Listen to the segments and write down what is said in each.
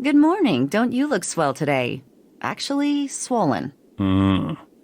Good morning. Don't you look swell today? Actually, swollen.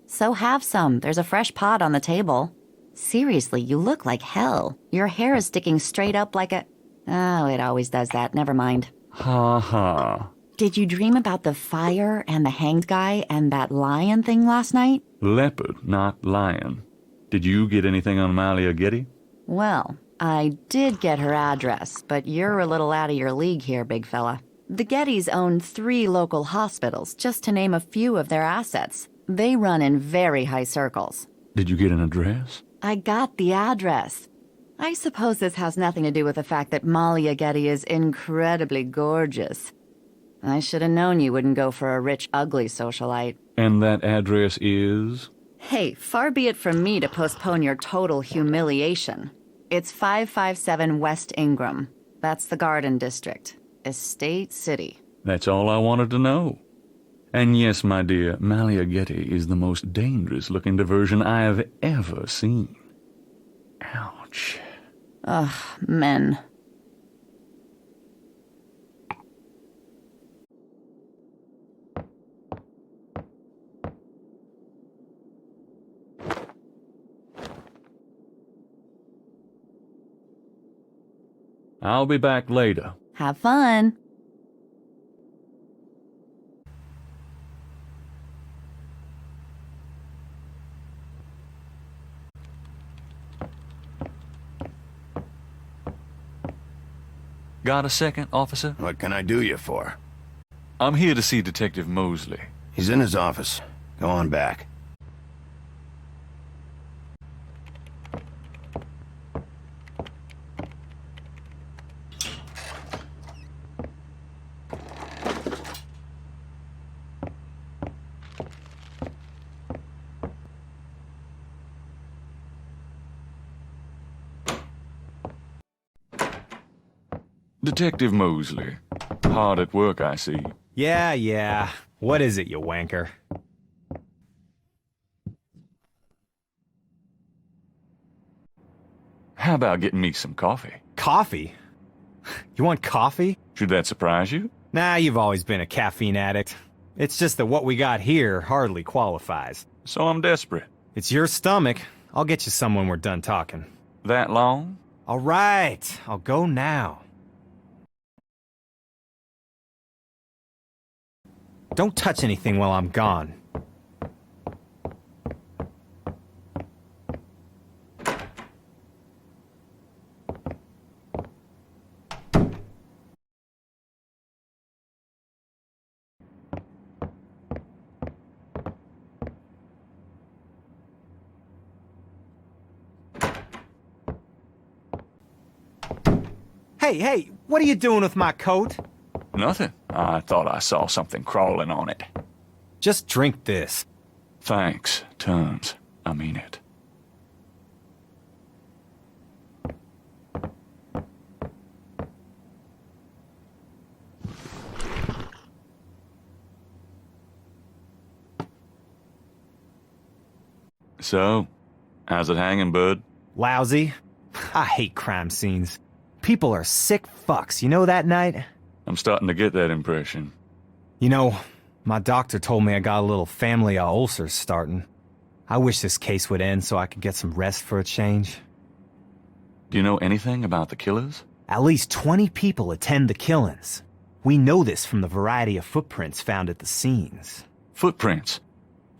So have some. There's a fresh pot on the table. Seriously, you look like hell. Your hair is sticking straight up like a... Oh, it always does that. Never mind. Ha ha. Did you dream about the fire and the hanged guy and that lion thing last night? Leopard, not lion. Did you get anything on Malia Getty? Well, I did get her address, but you're a little out of your league here, big fella. The Gettys own 3 local hospitals, just to name a few of their assets. They run in very high circles. Did you get an address? I got the address. I suppose this has nothing to do with the fact that Malia Getty is incredibly gorgeous. I should have known you wouldn't go for a rich, ugly socialite. And that address is? Hey, far be it from me to postpone your total humiliation. It's 557 West Ingram. That's the Garden District. Estate City. That's all I wanted to know. And yes, my dear, Malia Getty is the most dangerous-looking diversion I have ever seen. Ouch. Ugh, men. I'll be back later. Have fun. Got a second, officer? What can I do you for? I'm here to see Detective Mosley. He's in his office. Go on back. Detective Mosley. Hard at work, I see. Yeah. What is it, you wanker? How about getting me some coffee? Coffee? You want coffee? Should that surprise you? Nah, you've always been a caffeine addict. It's just that what we got here hardly qualifies. So I'm desperate. It's your stomach. I'll get you some when we're done talking. That long? All right, I'll go now. Don't touch anything while I'm gone. Hey, what are you doing with my coat? Nothing. I thought I saw something crawling on it. Just drink this. Thanks, tons. I mean it. So, how's it hanging, bud? Lousy. I hate crime scenes. People are sick fucks, you know that, Knight? I'm starting to get that impression. You know, my doctor told me I got a little family of ulcers starting. I wish this case would end so I could get some rest for a change. Do you know anything about the killers? At least 20 people attend the killings. We know this from the variety of footprints found at the scenes. Footprints?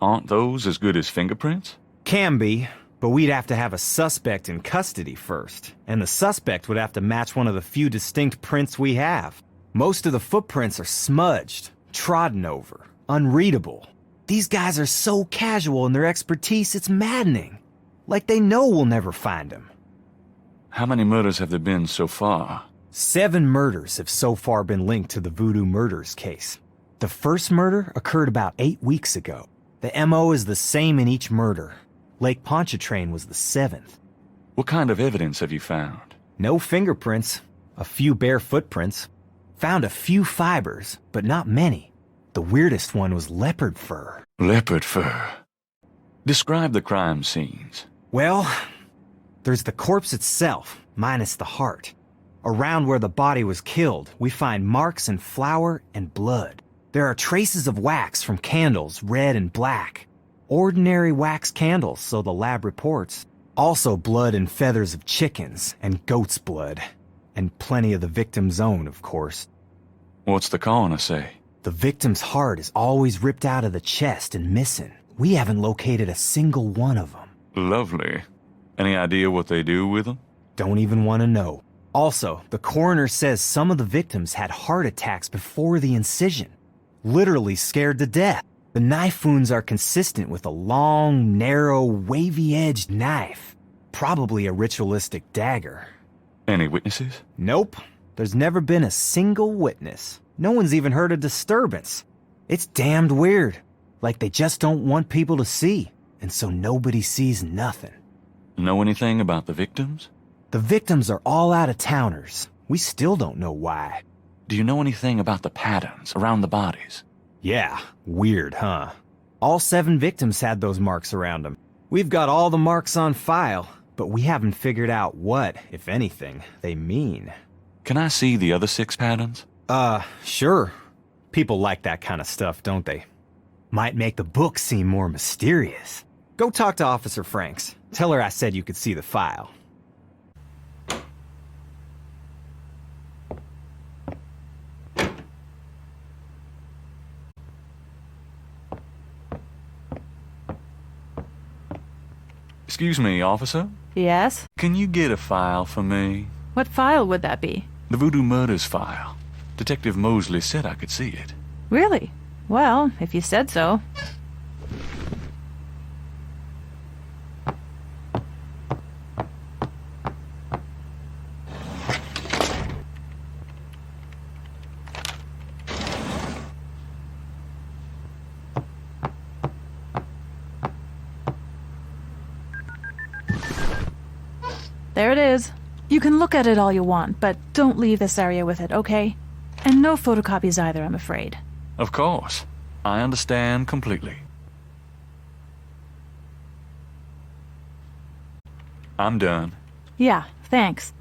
Aren't those as good as fingerprints? Can be, but we'd have to have a suspect in custody first, and the suspect would have to match one of the few distinct prints we have. Most of the footprints are smudged, trodden over, unreadable. These guys are so casual in their expertise, it's maddening. Like they know we'll never find him. How many murders have there been so far? 7 murders have so far been linked to the Voodoo Murders case. The first murder occurred about 8 weeks ago. The MO is the same in each murder. Lake Pontchartrain was the 7th. What kind of evidence have you found? No fingerprints, a few bare footprints. Found a few fibers, but not many. The weirdest one was leopard fur. Leopard fur. Describe the crime scenes. Well, there's the corpse itself, minus the heart. Around where the body was killed, we find marks and flour and blood. There are traces of wax from candles, red and black. Ordinary wax candles, so the lab reports. Also blood and feathers of chickens, and goat's blood. And plenty of the victim's own, of course. What's the coroner say? The victim's heart is always ripped out of the chest and missing. We haven't located a single one of them. Lovely. Any idea what they do with them? Don't even want to know. Also, the coroner says some of the victims had heart attacks before the incision. Literally scared to death. The knife wounds are consistent with a long, narrow, wavy-edged knife. Probably a ritualistic dagger. Any witnesses? Nope. There's never been a single witness. No one's even heard a disturbance. It's damned weird. Like they just don't want people to see. And so nobody sees nothing. Know anything about the victims? The victims are all out-of-towners. We still don't know why. Do you know anything about the patterns around the bodies? Yeah, weird, huh? All 7 victims had those marks around them. We've got all the marks on file, but we haven't figured out what, if anything, they mean. Can I see the other 6 patterns? Sure. People like that kind of stuff, don't they? Might make the book seem more mysterious. Go talk to Officer Franks. Tell her I said you could see the file. Excuse me, officer? Yes? Can you get a file for me? What file would that be? The Voodoo Murders file. Detective Mosley said I could see it. Really? Well, if you said so. There it is. You can look at it all you want, but don't leave this area with it, okay? And no photocopies either, I'm afraid. Of course. I understand completely. I'm done. Yeah, thanks.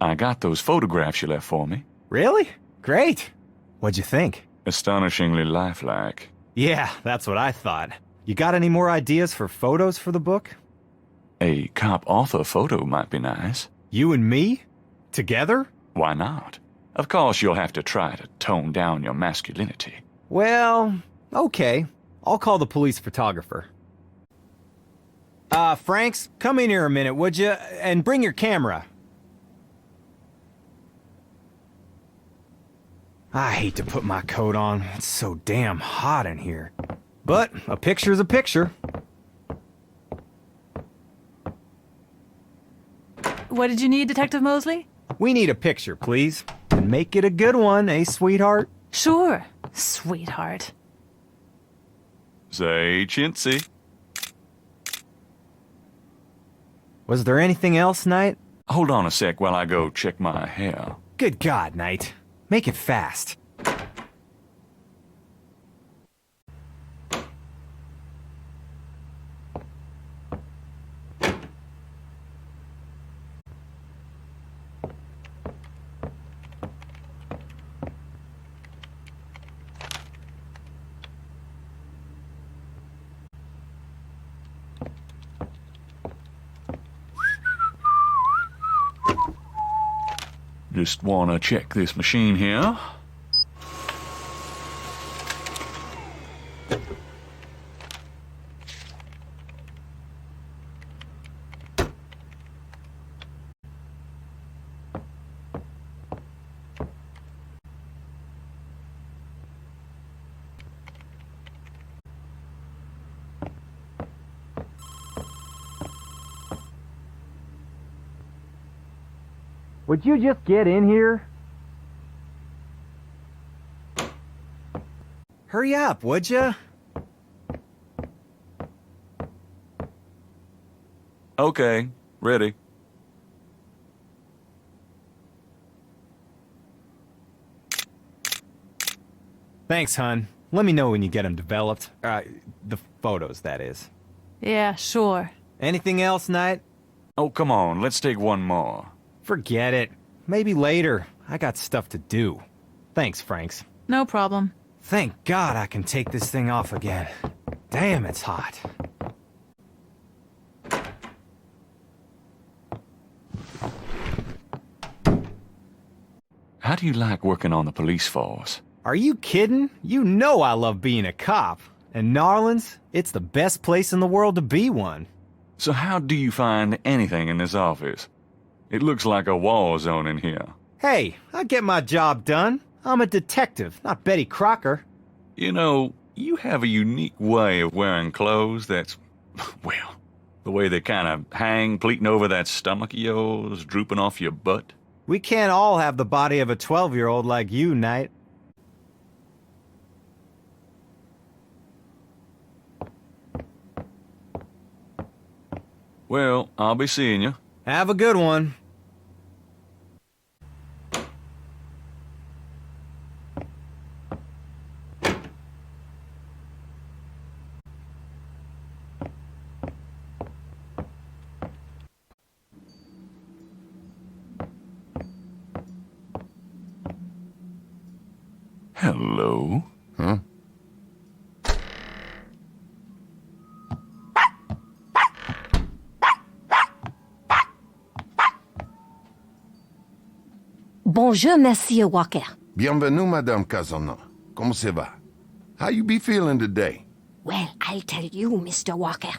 I got those photographs you left for me. Really? Great. What'd you think? Astonishingly lifelike. Yeah, that's what I thought. You got any more ideas for photos for the book? A cop author photo might be nice. You and me? Together? Why not? Of course you'll have to try to tone down your masculinity. Well, okay. I'll call the police photographer. Franks, come in here a minute, would you? And bring your camera. I hate to put my coat on. It's so damn hot in here. But a picture's a picture. What did you need, Detective Mosley? We need a picture, please. And make it a good one, eh, sweetheart? Sure, sweetheart. Say chintzy. Was there anything else, Knight? Hold on a sec while I go check my hair. Good God, Knight. Make it fast. Just wanna check this machine here. Would you just get in here? Hurry up, would ya? Okay, ready. Thanks, hon. Let me know when you get them developed. The photos, that is. Yeah, sure. Anything else, Knight? Oh, come on, let's take one more. Forget it. Maybe later. I got stuff to do. Thanks, Franks. No problem. Thank God I can take this thing off again. Damn, it's hot. How do you like working on the police force? Are you kidding? You know I love being a cop. And Narlands, it's the best place in the world to be one. So how do you find anything in this office? It looks like a war zone in here. Hey, I get my job done. I'm a detective, not Betty Crocker. You know, you have a unique way of wearing clothes that's, well, the way they kind of hang pleating over that stomach of yours, drooping off your butt. We can't all have the body of a 12-year-old like you, Knight. Well, I'll be seeing you. Have a good one. Hello? Huh? Bonjour, Monsieur Walker. Bienvenue, Madame Casona. Comment ça va? How you be feeling today? Well, I'll tell you, Mr. Walker.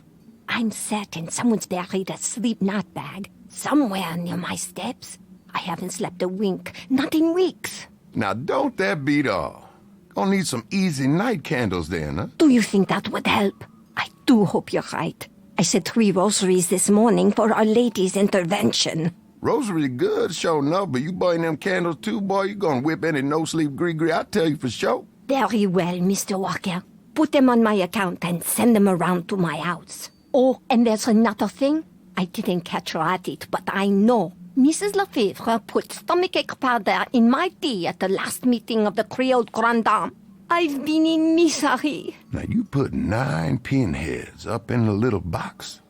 I'm certain someone's buried a sleep knot bag somewhere near my steps. I haven't slept a wink, not in weeks. Now, don't that beat all? Gonna need some easy night candles then, huh? Do you think that would help? I do hope you're right. I said 3 rosaries this morning for Our Lady's intervention. Rosary good, sure enough, but you burn them candles too, boy, you gonna whip any no-sleep gree-gree, I tell you for sure. Very well, Mr. Walker. Put them on my account and send them around to my house. Oh, and there's another thing. I didn't catch her at it, but I know. Mrs. Lefebvre put stomachache powder in my tea at the last meeting of the Creole Grand Dame. I've been in misery. Now, you put 9 pinheads up in a little box.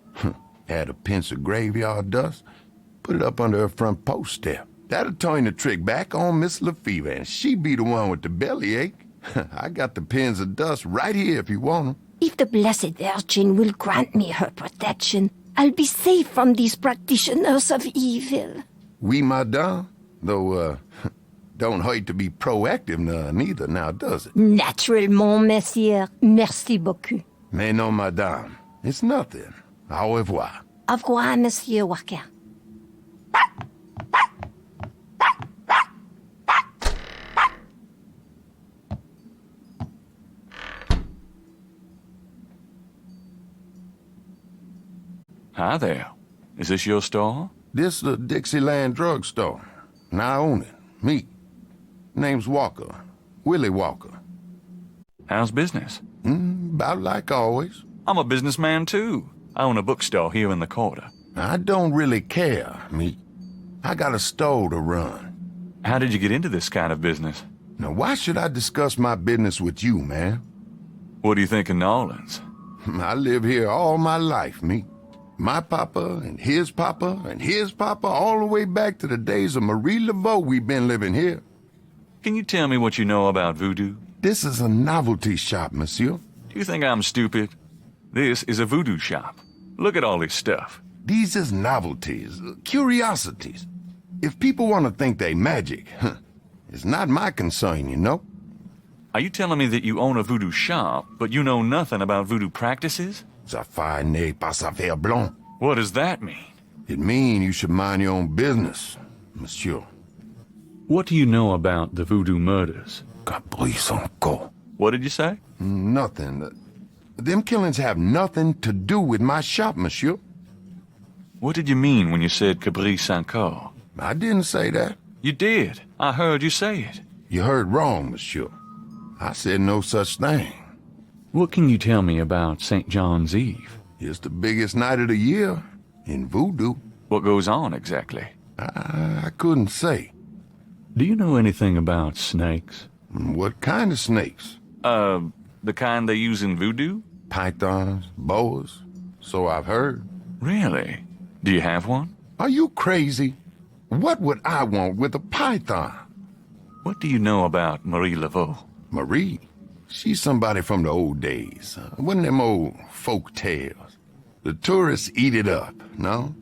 Add a pinch of graveyard dust, put it up under her front post step. That'll turn the trick back on Miss Lefebvre, and she be the one with the bellyache. I got the pins of dust right here if you want them. If the Blessed Virgin will grant me her protection, I'll be safe from these practitioners of evil. Oui, madame. Though, don't hurt to be proactive neither, now, does it? Naturellement, monsieur. Merci beaucoup. Mais non, madame. It's nothing. Au revoir. Au revoir, Monsieur Walker. Hi there. Is this your store? This the Dixieland drugstore. And I own it. Me. Name's Walker. Willie Walker. How's business? About like always. I'm a businessman, too. I own a bookstore here in the quarter. I don't really care, me. I got a store to run. How did you get into this kind of business? Now, why should I discuss my business with you, man? What do you think of Nolans? I live here all my life, me. My papa and his papa and his papa, all the way back to the days of Marie Laveau, we've been living here. Can you tell me what you know about voodoo? This is a novelty shop, monsieur. Do you think I'm stupid? This is a voodoo shop. Look at all this stuff. These is novelties, curiosities. If people want to think they magic, it's not my concern, you know? Are you telling me that you own a voodoo shop, but you know nothing about voodoo practices? Ça n'est pas affaire blanc. What does that mean? It mean you should mind your own business, monsieur. What do you know about the voodoo murders? Caprice encore. What did you say? Nothing. Them killings have nothing to do with my shop, monsieur. What did you mean when you said Caprice encore? I didn't say that. You did. I heard you say it. You heard wrong, monsieur. I said no such thing. What can you tell me about St. John's Eve? It's the biggest night of the year in voodoo. What goes on exactly? I couldn't say. Do you know anything about snakes? What kind of snakes? The kind they use in voodoo? Pythons, boas. So I've heard. Really? Do you have one? Are you crazy? What would I want with a python? What do you know about Marie Laveau? Marie? She's somebody from the old days. One of them old folk tales. The tourists eat it up, no?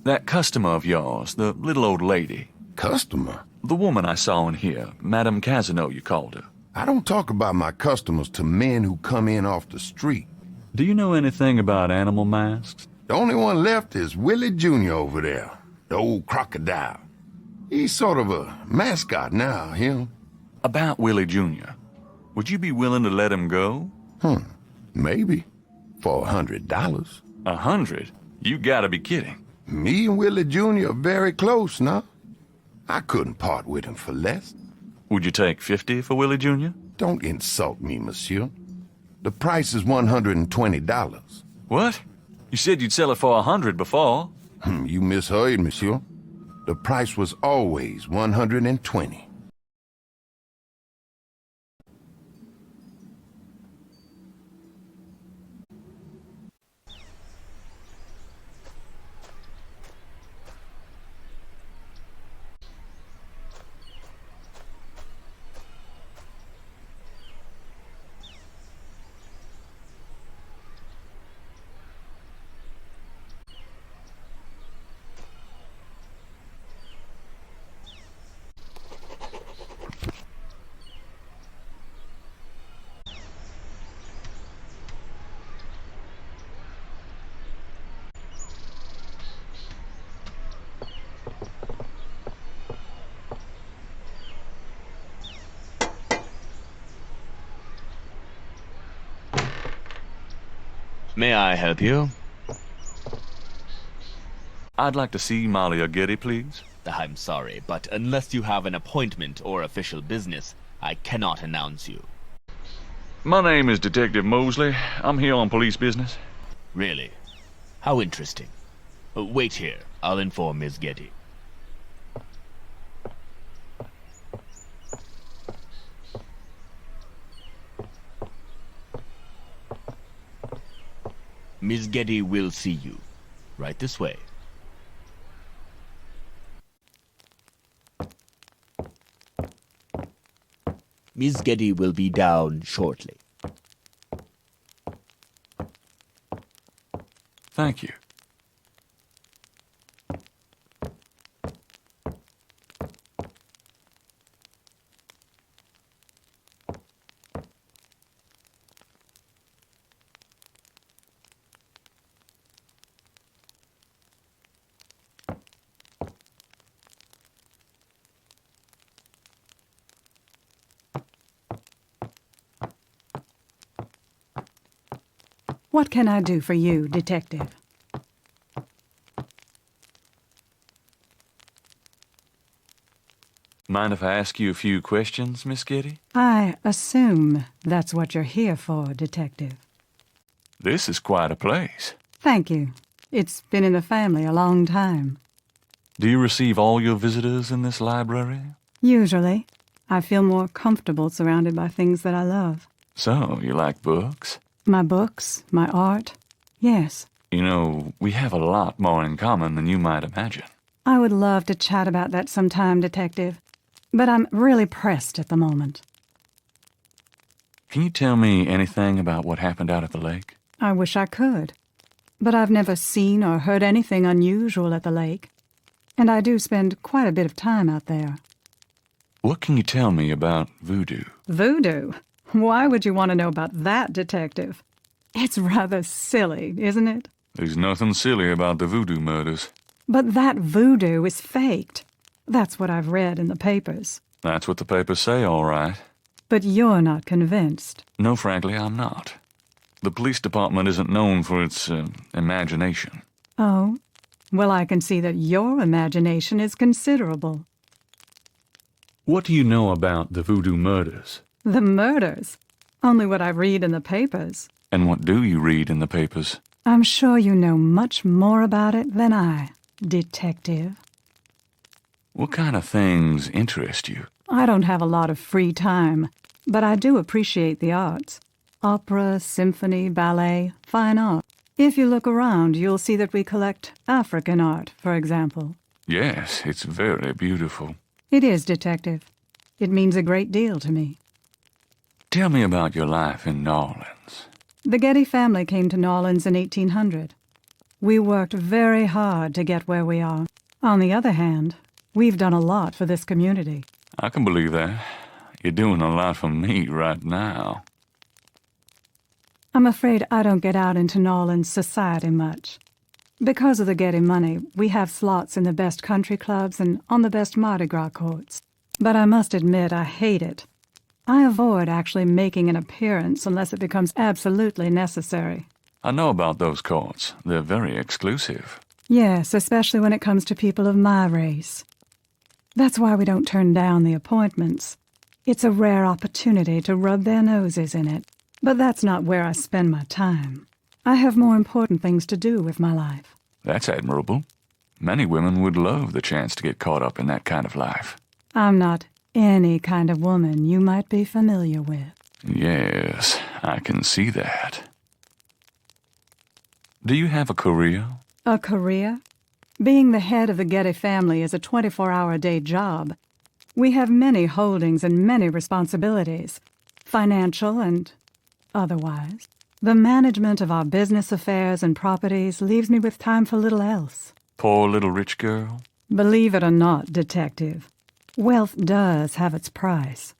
That customer of yours, the little old lady. Customer? The woman I saw in here, Madame Casino, you called her. I don't talk about my customers to men who come in off the street. Do you know anything about animal masks? The only one left is Willie Jr. over there, the old crocodile. He's sort of a mascot now, him. About Willie Jr., would you be willing to let him go? Maybe. For $100. 100? You gotta be kidding. Me and Willie Jr. are very close now. I couldn't part with him for less. Would you take 50 for Willie Jr.? Don't insult me, monsieur. The price is $120. What? You said you'd sell it for 100 before. You misheard, monsieur. The price was always $120. May I help you? I'd like to see Malia Getty, please. I'm sorry, but unless you have an appointment or official business, I cannot announce you. My name is Detective Mosley. I'm here on police business. Really? How interesting. Wait here. I'll inform Miss Getty. Miss Getty will see you. Right this way. Miss Getty will be down shortly. Thank you. What can I do for you, Detective? Mind if I ask you a few questions, Miss Getty? I assume that's what you're here for, Detective. This is quite a place. Thank you. It's been in the family a long time. Do you receive all your visitors in this library? Usually, I feel more comfortable surrounded by things that I love. So, you like books? My books, my art, yes. You know, we have a lot more in common than you might imagine. I would love to chat about that sometime, Detective, but I'm really pressed at the moment. Can you tell me anything about what happened out at the lake? I wish I could, but I've never seen or heard anything unusual at the lake, and I do spend quite a bit of time out there. What can you tell me about voodoo? Voodoo? Why would you want to know about that, Detective? It's rather silly, isn't it? There's nothing silly about the voodoo murders. But that voodoo is faked. That's what I've read in the papers. That's what the papers say, all right. But you're not convinced. No, frankly, I'm not. The police department isn't known for its imagination. Oh? Well, I can see that your imagination is considerable. What do you know about the voodoo murders? The murders? Only what I read in the papers. And what do you read in the papers? I'm sure you know much more about it than I, Detective. What kind of things interest you? I don't have a lot of free time, but I do appreciate the arts. Opera, symphony, ballet, fine art. If you look around, you'll see that we collect African art, for example. Yes, it's very beautiful. It is, Detective. It means a great deal to me. Tell me about your life in New Orleans. The Getty family came to New Orleans in 1800. We worked very hard to get where we are. On the other hand, we've done a lot for this community. I can believe that. You're doing a lot for me right now. I'm afraid I don't get out into New Orleans society much. Because of the Getty money, we have slots in the best country clubs and on the best Mardi Gras courts. But I must admit I hate it. I avoid actually making an appearance unless it becomes absolutely necessary. I know about those courts. They're very exclusive. Yes, especially when it comes to people of my race. That's why we don't turn down the appointments. It's a rare opportunity to rub their noses in it. But that's not where I spend my time. I have more important things to do with my life. That's admirable. Many women would love the chance to get caught up in that kind of life. I'm not any kind of woman you might be familiar with. Yes, I can see that. Do you have a career? A career? Being the head of the Getty family is a 24-hour-a-day job. We have many holdings and many responsibilities, financial and otherwise. The management of our business affairs and properties leaves me with time for little else. Poor little rich girl? Believe it or not, Detective, wealth does have its price.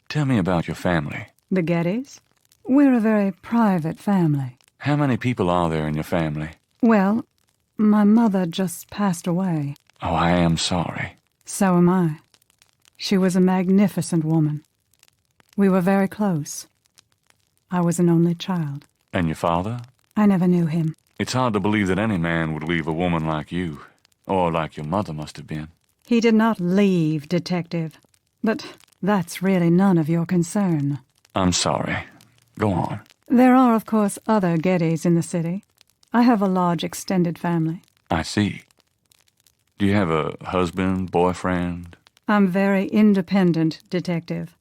Tell me about your family. The Gettys? We're a very private family. How many people are there in your family? Well, my mother just passed away. Oh, I am sorry. So am I. She was a magnificent woman. We were very close. I was an only child. And your father? I never knew him. It's hard to believe that any man would leave a woman like you, or like your mother must have been. He did not leave, Detective. But that's really none of your concern. I'm sorry. Go on. There are, of course, other Gettys in the city. I have a large extended family. I see. Do you have a husband, boyfriend? I'm very independent, Detective.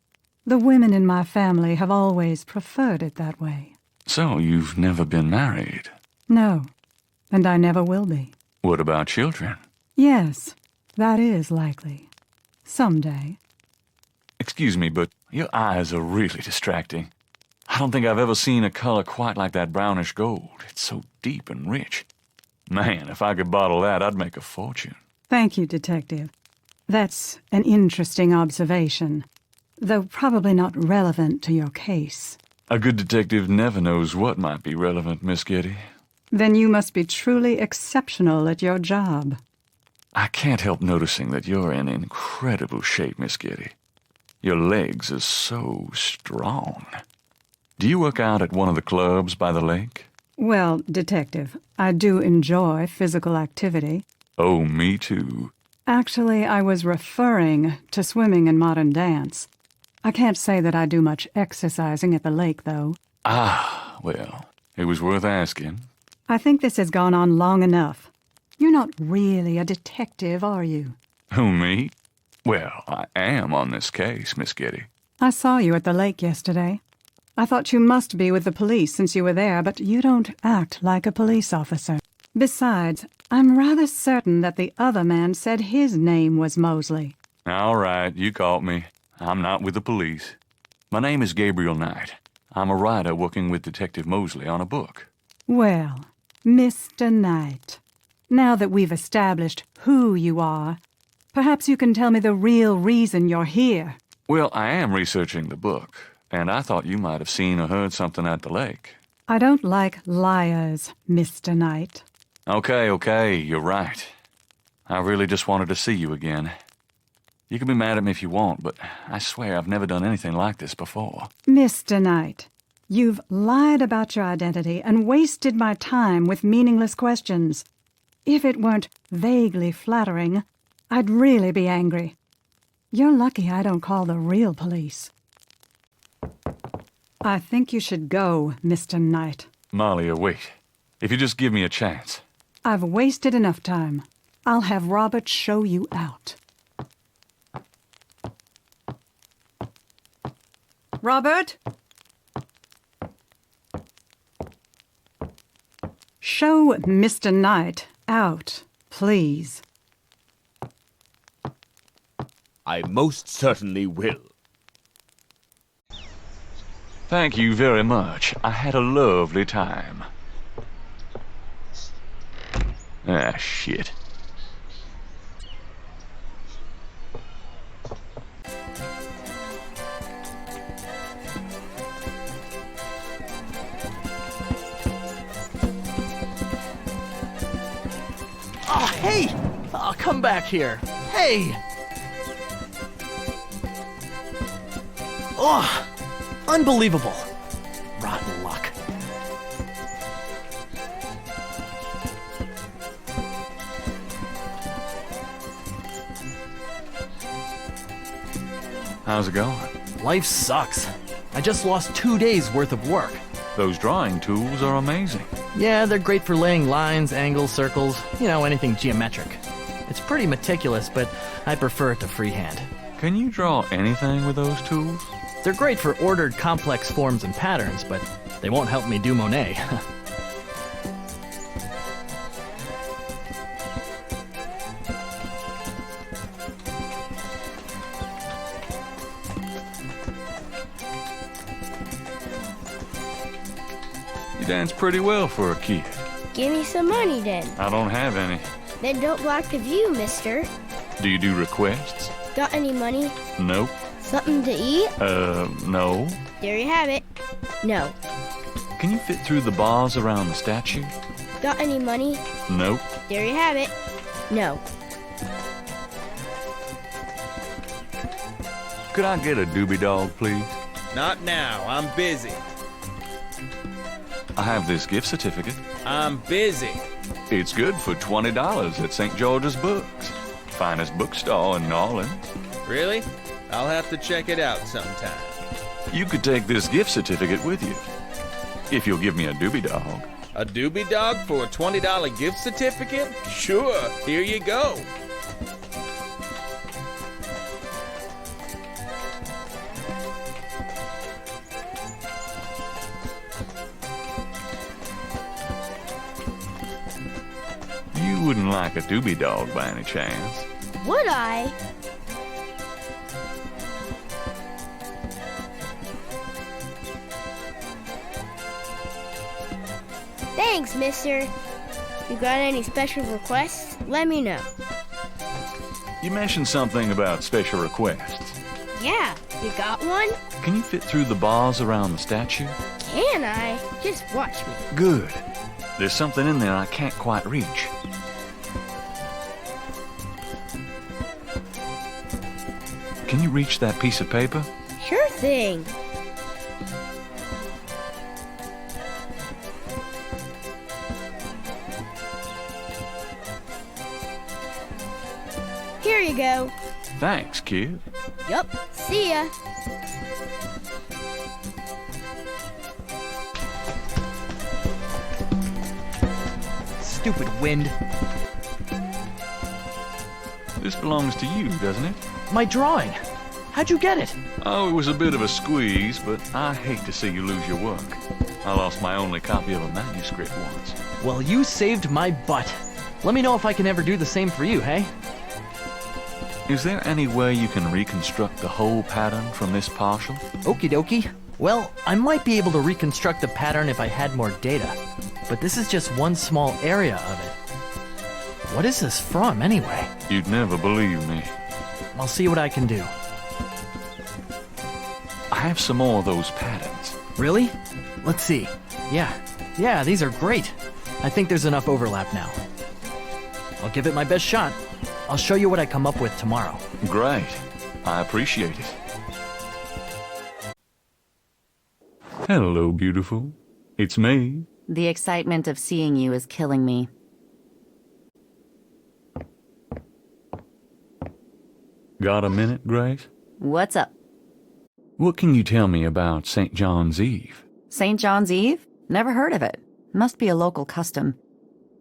The women in my family have always preferred it that way. So you've never been married? No, and I never will be. What about children? Yes, that is likely. Someday. Excuse me, but your eyes are really distracting. I don't think I've ever seen a color quite like that brownish gold. It's so deep and rich. Man, if I could bottle that, I'd make a fortune. Thank you, Detective. That's an interesting observation, though probably not relevant to your case. A good detective never knows what might be relevant, Miss Getty. Then you must be truly exceptional at your job. I can't help noticing that you're in incredible shape, Miss Getty. Your legs are so strong. Do you work out at one of the clubs by the lake? Well, Detective, I do enjoy physical activity. Oh, me too. Actually, I was referring to swimming and modern dance. I can't say that I do much exercising at the lake, though. Ah, well, it was worth asking. I think this has gone on long enough. You're not really a detective, are you? Who, me? Well, I am on this case, Miss Getty. I saw you at the lake yesterday. I thought you must be with the police since you were there, but you don't act like a police officer. Besides, I'm rather certain that the other man said his name was Mosley. All right, you caught me. I'm not with the police. My name is Gabriel Knight. I'm a writer working with Detective Mosley on a book. Well, Mr. Knight, now that we've established who you are, perhaps you can tell me the real reason you're here. Well, I am researching the book, and I thought you might have seen or heard something at the lake. I don't like liars, Mr. Knight. Okay, you're right. I really just wanted to see you again. You can be mad at me if you want, but I swear I've never done anything like this before. Mr. Knight, you've lied about your identity and wasted my time with meaningless questions. If it weren't vaguely flattering, I'd really be angry. You're lucky I don't call the real police. I think you should go, Mr. Knight. Malia, wait. If you just give me a chance. I've wasted enough time. I'll have Robert show you out. Robert? Show Mr. Knight out, please. I most certainly will. Thank you very much. I had a lovely time. Ah, shit. Oh, hey! Oh, come back here. Hey! Oh, unbelievable. Rotten luck. How's it going? Life sucks. I just lost 2 days worth of work. Those drawing tools are amazing. Yeah, they're great for laying lines, angles, circles, anything geometric. It's pretty meticulous, but I prefer it to freehand. Can you draw anything with those tools? They're great for ordered complex forms and patterns, but they won't help me do Monet. You dance pretty well for a kid. Give me some money then. I don't have any. Then don't block the view, mister. Do you do requests? Got any money? Nope. Something to eat? No. There you have it. No. Can you fit through the bars around the statue? Got any money? Nope. There you have it. No. Could I get a doobie dog, please? Not now. I'm busy. I have this gift certificate. I'm busy. It's good for $20 at St. George's Books. Finest bookstore in New Orleans. Really? I'll have to check it out sometime. You could take this gift certificate with you. If you'll give me a doobie dog. A doobie dog for a $20 gift certificate? Sure. Here you go. You wouldn't like a doobie dog by any chance. Would I? Thanks, mister. You got any special requests? Let me know. You mentioned something about special requests. Yeah, you got one? Can you fit through the bars around the statue? Can I? Just watch me. Good. There's something in there I can't quite reach. Can you reach that piece of paper? Sure thing. Here you go. Thanks, kid. Yup. See ya. Stupid wind. This belongs to you, doesn't it? My drawing. How'd you get it? Oh, it was a bit of a squeeze, but I hate to see you lose your work. I lost my only copy of a manuscript once. Well, you saved my butt. Let me know if I can ever do the same for you, hey? Is there any way you can reconstruct the whole pattern from this partial? Okie dokie. Well, I might be able to reconstruct the pattern if I had more data. But this is just one small area of it. What is this from, anyway? You'd never believe me. I'll see what I can do. I have some more of those patterns. Really? Let's see. Yeah, these are great. I think there's enough overlap now. I'll give it my best shot. I'll show you what I come up with tomorrow. Great. I appreciate it. Hello, beautiful. It's me. The excitement of seeing you is killing me. Got a minute, Grace? What's up? What can you tell me about St. John's Eve? St. John's Eve? Never heard of it. Must be a local custom.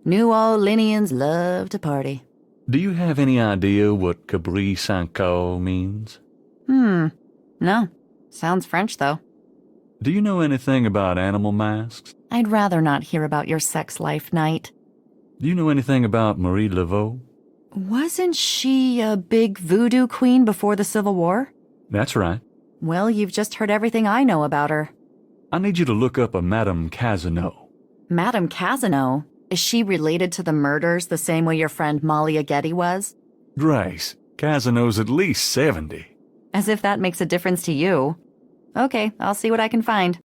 New Orleanians love to party. Do you have any idea what Cabri Saint-Caux means? No. Sounds French, though. Do you know anything about animal masks? I'd rather not hear about your sex life, Knight. Do you know anything about Marie Laveau? Wasn't she a big voodoo queen before the Civil War? That's right. Well, you've just heard everything I know about her. I need you to look up a Madame Casino. Madame Casino? Is she related to the murders the same way your friend Molly Aghetti was? Grace, Casino's at least 70. As if that makes a difference to you. Okay, I'll see what I can find.